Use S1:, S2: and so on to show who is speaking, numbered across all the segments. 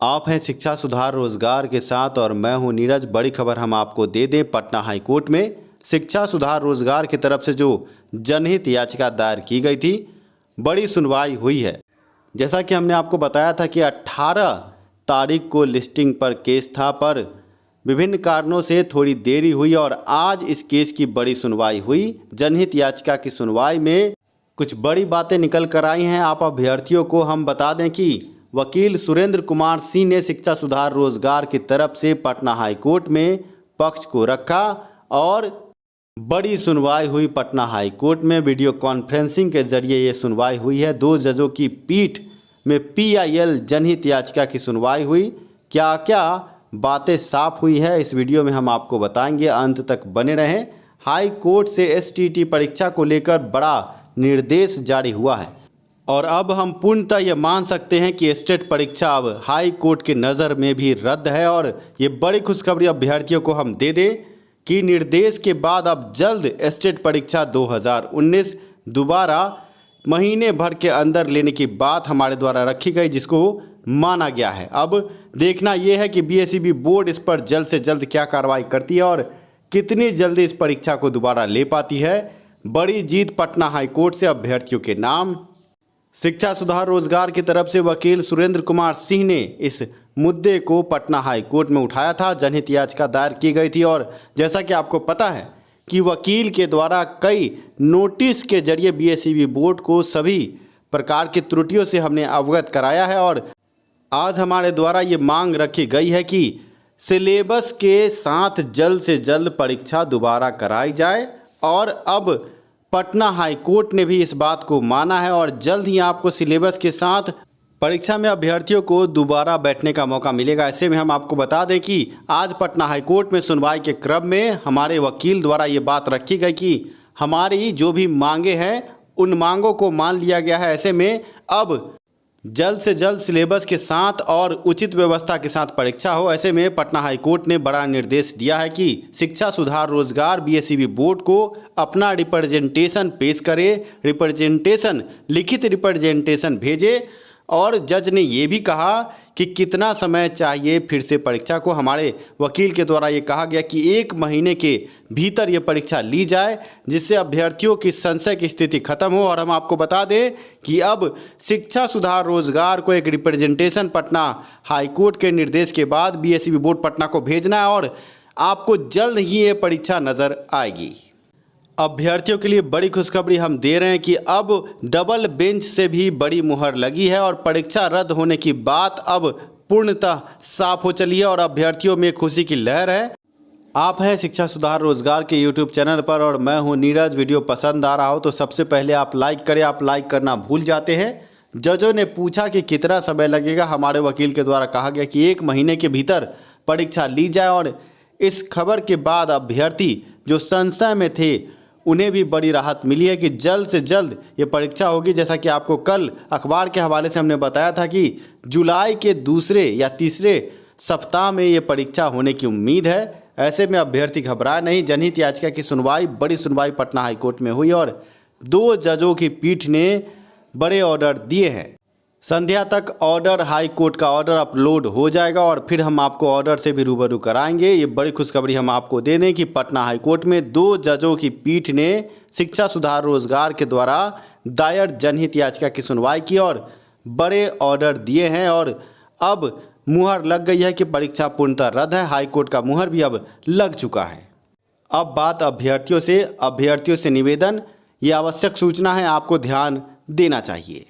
S1: आप हैं शिक्षा सुधार रोजगार के साथ और मैं हूं नीरज। बड़ी खबर हम आपको दे दें, पटना हाई कोर्ट में शिक्षा सुधार रोजगार की तरफ से जो जनहित याचिका दायर की गई थी, बड़ी सुनवाई हुई है। जैसा कि हमने आपको बताया था कि 18 तारीख को लिस्टिंग पर केस था, पर विभिन्न कारणों से थोड़ी देरी हुई और आज इस केस की बड़ी सुनवाई हुई। जनहित याचिका की सुनवाई में कुछ बड़ी बातें निकल कर आई हैं। आप अभ्यर्थियों को हम बता दें कि वकील सुरेंद्र कुमार सिंह ने शिक्षा सुधार रोजगार की तरफ से पटना हाई कोर्ट में पक्ष को रखा और बड़ी सुनवाई हुई। पटना हाई कोर्ट में वीडियो कॉन्फ्रेंसिंग के जरिए ये सुनवाई हुई है। 2 जजों की पीठ में PIL जनहित याचिका की सुनवाई हुई। क्या क्या बातें साफ हुई है इस वीडियो में हम आपको बताएंगे, अंत तक बने रहें। हाई कोर्ट से STT परीक्षा को लेकर बड़ा निर्देश जारी हुआ है और अब हम पूर्णतः ये मान सकते हैं कि स्टेट परीक्षा अब हाई कोर्ट की नज़र में भी रद्द है। और ये बड़ी खुशखबरी अभ्यर्थियों को हम दे दें कि निर्देश के बाद अब जल्द स्टेट परीक्षा 2019 दोबारा महीने भर के अंदर लेने की बात हमारे द्वारा रखी गई, जिसको माना गया है। अब देखना यह है कि BSEB बोर्ड इस पर जल्द से जल्द क्या कार्रवाई करती है और कितनी जल्दी इस परीक्षा को दोबारा ले पाती है। बड़ी जीत पटना हाई कोर्ट से अभ्यर्थियों के नाम। शिक्षा सुधार रोजगार की तरफ से वकील सुरेंद्र कुमार सिंह ने इस मुद्दे को पटना हाई कोर्ट में उठाया था। जनहित याचिका दायर की गई थी और जैसा कि आपको पता है कि वकील के द्वारा कई नोटिस के जरिए BSEB बोर्ड को सभी प्रकार की त्रुटियों से हमने अवगत कराया है और आज हमारे द्वारा ये मांग रखी गई है कि सिलेबस के साथ जल्द से जल्द परीक्षा दोबारा कराई जाए। और अब पटना हाई कोर्ट ने भी इस बात को माना है और जल्द ही आपको सिलेबस के साथ परीक्षा में अभ्यर्थियों को दोबारा बैठने का मौका मिलेगा। ऐसे में हम आपको बता दें कि आज पटना हाई कोर्ट में सुनवाई के क्रम में हमारे वकील द्वारा ये बात रखी गई कि हमारी जो भी मांगे हैं उन मांगों को मान लिया गया है। ऐसे में अब जल्द से जल्द सिलेबस के साथ और उचित व्यवस्था के साथ परीक्षा हो। ऐसे में पटना हाई कोर्ट ने बड़ा निर्देश दिया है कि शिक्षा सुधार रोजगार BSEB बोर्ड को अपना रिप्रेजेंटेशन पेश करे, लिखित रिप्रेजेंटेशन भेजे। और जज ने ये भी कहा कि कितना समय चाहिए फिर से परीक्षा को। हमारे वकील के द्वारा ये कहा गया कि 1 महीने के भीतर ये परीक्षा ली जाए, जिससे अभ्यर्थियों की संशय की स्थिति खत्म हो। और हम आपको बता दें कि अब शिक्षा सुधार रोजगार को एक रिप्रेजेंटेशन पटना हाई कोर्ट के निर्देश के बाद BSEB बोर्ड पटना को भेजना है और आपको जल्द ही ये परीक्षा नज़र आएगी। अभ्यर्थियों के लिए बड़ी खुशखबरी हम दे रहे हैं कि अब डबल बेंच से भी बड़ी मुहर लगी है और परीक्षा रद्द होने की बात अब पूर्णतः साफ हो चली है और अभ्यर्थियों में खुशी की लहर है। आप हैं शिक्षा सुधार रोजगार के YouTube चैनल पर और मैं हूं नीरज। वीडियो पसंद आ रहा हो तो सबसे पहले आप लाइक करें। आप लाइक करना भूल जाते हैं। जजों ने पूछा कि कितना समय लगेगा। हमारे वकील के द्वारा कहा गया कि 1 महीने के भीतर परीक्षा ली जाए और इस खबर के बाद अभ्यर्थी जो संशय में थे उन्हें भी बड़ी राहत मिली है कि जल्द से जल्द ये परीक्षा होगी। जैसा कि आपको कल अखबार के हवाले से हमने बताया था कि जुलाई के दूसरे या तीसरे सप्ताह में ये परीक्षा होने की उम्मीद है। ऐसे में अभ्यर्थी घबराए नहीं। जनहित याचिका की सुनवाई, बड़ी सुनवाई पटना हाई कोर्ट में हुई और 2 जजों की पीठ ने बड़े ऑर्डर दिए हैं। संध्या तक ऑर्डर, हाई कोर्ट का ऑर्डर अपलोड हो जाएगा और फिर हम आपको ऑर्डर से भी रूबरू कराएंगे। ये बड़ी खुशखबरी हम आपको दे दें कि पटना हाई कोर्ट में 2 जजों की पीठ ने शिक्षा सुधार रोजगार के द्वारा दायर जनहित याचिका की सुनवाई की और बड़े ऑर्डर दिए हैं और अब मुहर लग गई है कि परीक्षा पूर्णतः रद्द है। हाई कोर्ट का मुहर भी अब लग चुका है। अब बात अभ्यर्थियों से निवेदन, ये आवश्यक सूचना है, आपको ध्यान देना चाहिए।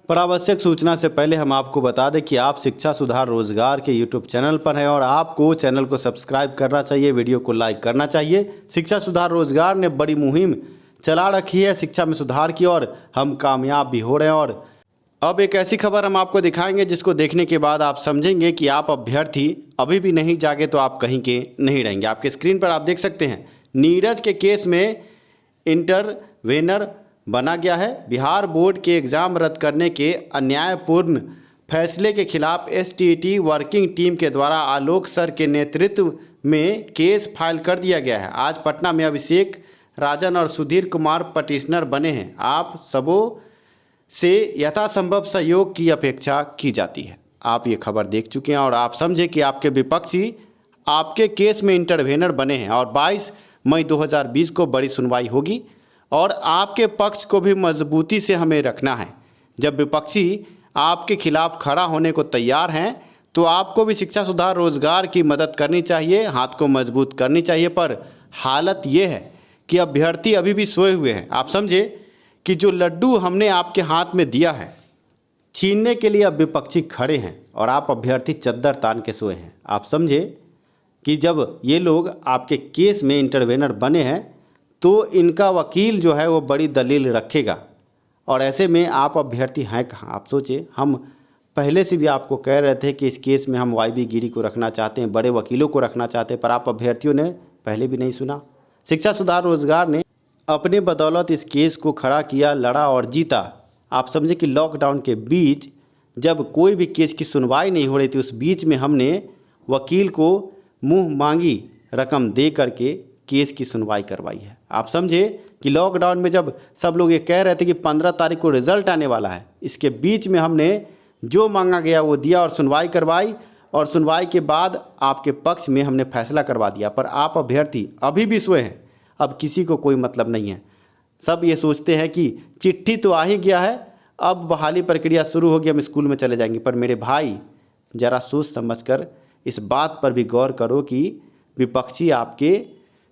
S1: पर आवश्यक सूचना से पहले हम आपको बता दें कि आप शिक्षा सुधार रोजगार के YouTube चैनल पर हैं और आपको चैनल को सब्सक्राइब करना चाहिए, वीडियो को लाइक करना चाहिए। शिक्षा सुधार रोजगार ने बड़ी मुहिम चला रखी है शिक्षा में सुधार की और हम कामयाब भी हो रहे हैं। और अब एक ऐसी खबर हम आपको दिखाएंगे जिसको देखने के बाद आप समझेंगे कि आप अभ्यर्थी अभी भी नहीं जागे तो आप कहीं के नहीं रहेंगे। आपके स्क्रीन पर आप देख सकते हैं नीरज के केस में इंटरवेनर बना गया है। बिहार बोर्ड के एग्ज़ाम रद्द करने के अन्यायपूर्ण फैसले के खिलाफ STT वर्किंग टीम के द्वारा आलोक सर के नेतृत्व में केस फाइल कर दिया गया है। आज पटना में अभिषेक राजन और सुधीर कुमार पटिशनर बने हैं। आप सबों से यथासंभव सहयोग की अपेक्षा की जाती है। आप ये खबर देख चुके हैं और आप समझे कि आपके विपक्षी आपके केस में इंटरवेनर बने हैं और 22 मई 2020 को बड़ी सुनवाई होगी और आपके पक्ष को भी मजबूती से हमें रखना है। जब विपक्षी आपके खिलाफ खड़ा होने को तैयार हैं तो आपको भी शिक्षा सुधार रोजगार की मदद करनी चाहिए, हाथ को मजबूत करनी चाहिए। पर हालत ये है कि अभ्यर्थी अभी भी सोए हुए हैं। आप समझे कि जो लड्डू हमने आपके हाथ में दिया है छीनने के लिए अब विपक्षी खड़े हैं और आप अभ्यर्थी चद्दर तान के सोए हैं। आप समझे कि जब ये लोग आपके केस में इंटरवेनर बने हैं तो इनका वकील जो है वो बड़ी दलील रखेगा और ऐसे में आप अभ्यर्थी हैं कहाँ। आप सोचिए, हम पहले से भी आपको कह रहे थे कि इस केस में हम YB गिरी को रखना चाहते हैं, बड़े वकीलों को रखना चाहते हैं, पर आप अभ्यर्थियों ने पहले भी नहीं सुना। शिक्षा सुधार रोजगार ने अपने बदौलत इस केस को खड़ा किया, लड़ा और जीता। आप समझे कि लॉकडाउन के बीच जब कोई भी केस की सुनवाई नहीं हो रही थी, उस बीच में हमने वकील को मुंह मांगी रकम दे करके केस की सुनवाई करवाई है। आप समझे कि लॉकडाउन में जब सब लोग ये कह रहे थे कि 15 तारीख को रिजल्ट आने वाला है, इसके बीच में हमने जो मांगा गया वो दिया और सुनवाई करवाई और सुनवाई के बाद आपके पक्ष में हमने फैसला करवा दिया। पर आप अभ्यर्थी अभी भी सोए हैं। अब किसी को कोई मतलब नहीं है। सब ये सोचते हैं कि चिट्ठी तो आ ही गया है, अब बहाली प्रक्रिया शुरू होगी, हम स्कूल में चले जाएंगे। पर मेरे भाई ज़रा सोच समझकर इस बात पर भी गौर करो कि विपक्षी आपके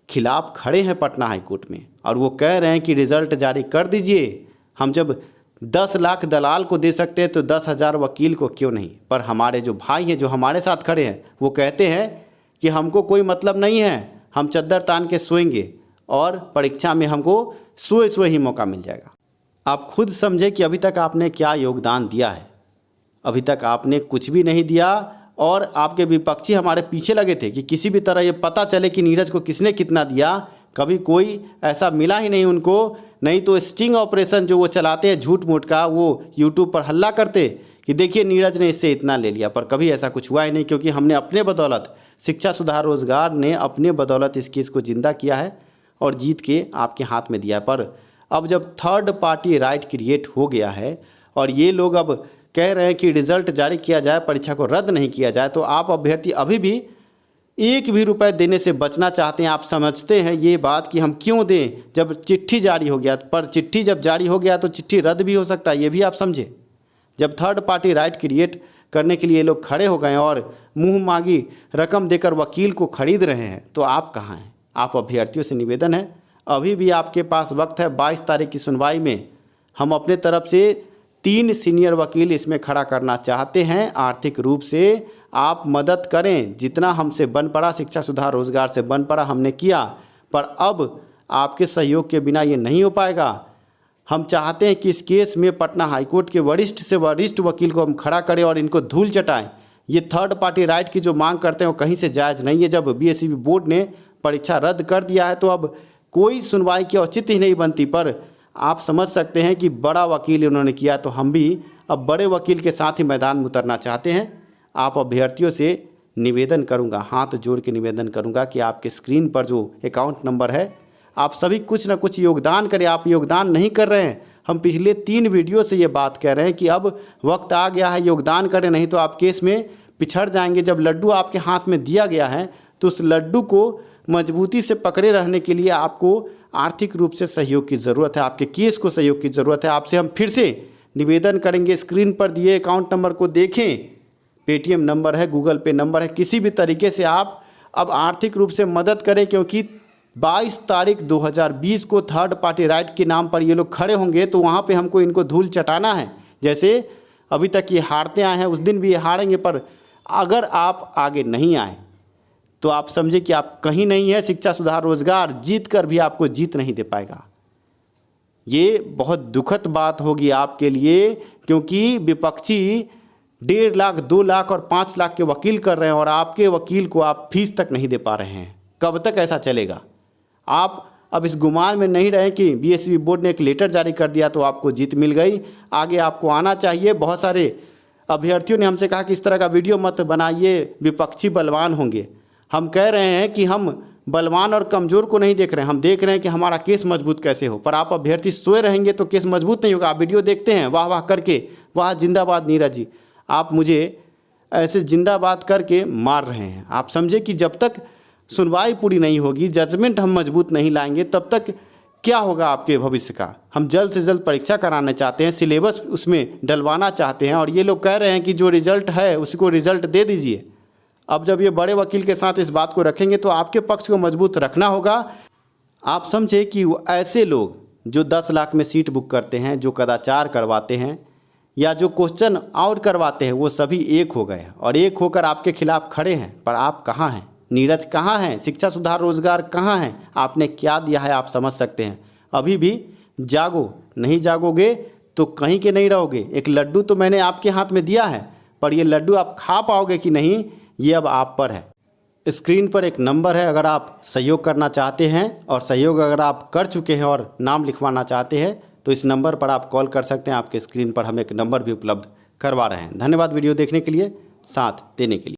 S1: खिलाफ खड़े हैं पटना हाई कोर्ट में और वो कह रहे हैं कि रिज़ल्ट जारी कर दीजिए। हम जब 10 लाख दलाल को दे सकते हैं तो 10,000 वकील को क्यों नहीं। पर हमारे जो भाई हैं जो हमारे साथ खड़े हैं वो कहते हैं कि हमको कोई मतलब नहीं है, हम चद्दर तान के सोएंगे और परीक्षा में हमको सोए सोए ही मौका मिल जाएगा। आप खुद समझे कि अभी तक आपने क्या योगदान दिया है। अभी तक आपने कुछ भी नहीं दिया और आपके विपक्षी हमारे पीछे लगे थे कि किसी भी तरह ये पता चले कि नीरज को किसने कितना दिया। कभी कोई ऐसा मिला ही नहीं उनको, नहीं तो स्टिंग ऑपरेशन जो वो चलाते हैं झूठ मूठ का, वो यूट्यूब पर हल्ला करते कि देखिए नीरज ने इससे इतना ले लिया। पर कभी ऐसा कुछ हुआ ही नहीं, क्योंकि हमने अपने बदौलत, शिक्षा सुधार रोजगार ने अपने बदौलत इस केस को जिंदा किया है और जीत के आपके हाथ में दिया है। पर अब जब थर्ड पार्टी राइट क्रिएट हो गया है और ये लोग अब कह रहे हैं कि रिजल्ट जारी किया जाए, परीक्षा को रद्द नहीं किया जाए, तो आप अभ्यर्थी अभी भी एक भी रुपए देने से बचना चाहते हैं। आप समझते हैं ये बात कि हम क्यों दें जब चिट्ठी जारी हो गया। पर चिट्ठी जब जारी हो गया तो चिट्ठी रद्द भी हो सकता है, ये भी आप समझे। जब थर्ड पार्टी राइट क्रिएट करने के लिए लोग खड़े हो गए और मुँह मांगी रकम देकर वकील को खरीद रहे हैं, तो आप कहाँ हैं। आप अभ्यर्थियों से निवेदन है, अभी भी आपके पास वक्त है। 22 तारीख की सुनवाई में हम अपने तरफ से 3 सीनियर वकील इसमें खड़ा करना चाहते हैं। आर्थिक रूप से आप मदद करें, जितना हमसे बन पड़ा, शिक्षा सुधार रोजगार से बन पड़ा हमने किया, पर अब आपके सहयोग के बिना ये नहीं हो पाएगा। हम चाहते हैं कि इस केस में पटना हाईकोर्ट के वरिष्ठ से वरिष्ठ वकील को हम खड़ा करें और इनको धूल चटाएं। ये थर्ड पार्टी राइट की जो मांग करते हैं वो कहीं से जायज़ नहीं है। जब BSEB बोर्ड ने परीक्षा रद्द कर दिया है तो अब कोई सुनवाई की औचित्य ही नहीं बनती। पर आप समझ सकते हैं कि बड़ा वकील इन्होंने किया, तो हम भी अब बड़े वकील के साथ ही मैदान में उतरना चाहते हैं। आप अभ्यर्थियों से निवेदन करूंगा, हाथ जोड़ के निवेदन करूंगा कि आपके स्क्रीन पर जो अकाउंट नंबर है, आप सभी कुछ ना कुछ योगदान करें। आप योगदान नहीं कर रहे हैं। हम पिछले 3 वीडियो से ये बात कह रहे हैं कि अब वक्त आ गया है, योगदान करें, नहीं तो आप केस में पिछड़ जाएंगे। जब लड्डू आपके हाथ में दिया गया है तो उस लड्डू को मजबूती से पकड़े रहने के लिए आपको आर्थिक रूप से सहयोग की ज़रूरत है, आपके केस को सहयोग की ज़रूरत है। आपसे हम फिर से निवेदन करेंगे, स्क्रीन पर दिए अकाउंट नंबर को देखें, पेटीएम नंबर है, गूगल पे नंबर है, किसी भी तरीके से आप अब आर्थिक रूप से मदद करें, क्योंकि 22 तारीख 2020 को थर्ड पार्टी राइट के नाम पर ये लोग खड़े होंगे तो वहाँ पे हमको इनको धूल चटाना है। जैसे अभी तक ये हारते आए हैं, उस दिन भी ये हारेंगे। पर अगर आप आगे नहीं आए तो आप समझे कि आप कहीं नहीं है। शिक्षा सुधार रोजगार जीत कर भी आपको जीत नहीं दे पाएगा। ये बहुत दुखद बात होगी आपके लिए, क्योंकि विपक्षी 1.5 लाख, 2 लाख और 5 लाख के वकील कर रहे हैं और आपके वकील को आप फीस तक नहीं दे पा रहे हैं। कब तक ऐसा चलेगा। आप अब इस गुमान में नहीं रहे कि BSEB बोर्ड ने एक लेटर जारी कर दिया तो आपको जीत मिल गई। आगे आपको आना चाहिए। बहुत सारे अभ्यर्थियों ने हमसे कहा कि इस तरह का वीडियो मत बनाइए, विपक्षी बलवान होंगे। हम कह रहे हैं कि हम बलवान और कमज़ोर को नहीं देख रहे हैं, हम देख रहे हैं कि हमारा केस मजबूत कैसे हो। पर आप अभ्यर्थी सोए रहेंगे तो केस मजबूत नहीं होगा। आप वीडियो देखते हैं वाह वाह करके, वाह जिंदाबाद नीरज जी। आप मुझे ऐसे जिंदाबाद करके मार रहे हैं। आप समझे कि जब तक सुनवाई पूरी नहीं होगी, जजमेंट हम मजबूत नहीं लाएंगे, तब तक क्या होगा आपके भविष्य का। हम जल्द से जल्द परीक्षा कराना चाहते हैं, सिलेबस उसमें डलवाना चाहते हैं, और ये लोग कह रहे हैं कि जो रिजल्ट है उसको रिजल्ट दे दीजिए। अब जब ये बड़े वकील के साथ इस बात को रखेंगे तो आपके पक्ष को मजबूत रखना होगा। आप समझे कि वो ऐसे लोग जो 10 लाख में सीट बुक करते हैं, जो कदाचार करवाते हैं या जो क्वेश्चन आउट करवाते हैं, वो सभी एक हो गए और एक होकर आपके खिलाफ खड़े हैं। पर आप कहाँ हैं? नीरज कहाँ हैं? शिक्षा सुधार रोजगार कहाँ हैं? आपने क्या दिया है आप समझ सकते हैं। अभी भी जागो, नहीं जागोगे तो कहीं के नहीं रहोगे। एक लड्डू तो मैंने आपके हाथ में दिया है, पर ये लड्डू आप खा पाओगे कि नहीं, ये अब आप पर है। स्क्रीन पर एक नंबर है, अगर आप सहयोग करना चाहते हैं और सहयोग अगर आप कर चुके हैं और नाम लिखवाना चाहते हैं तो इस नंबर पर आप कॉल कर सकते हैं। आपके स्क्रीन पर हम एक नंबर भी उपलब्ध करवा रहे हैं। धन्यवाद वीडियो देखने के लिए, साथ देने के लिए।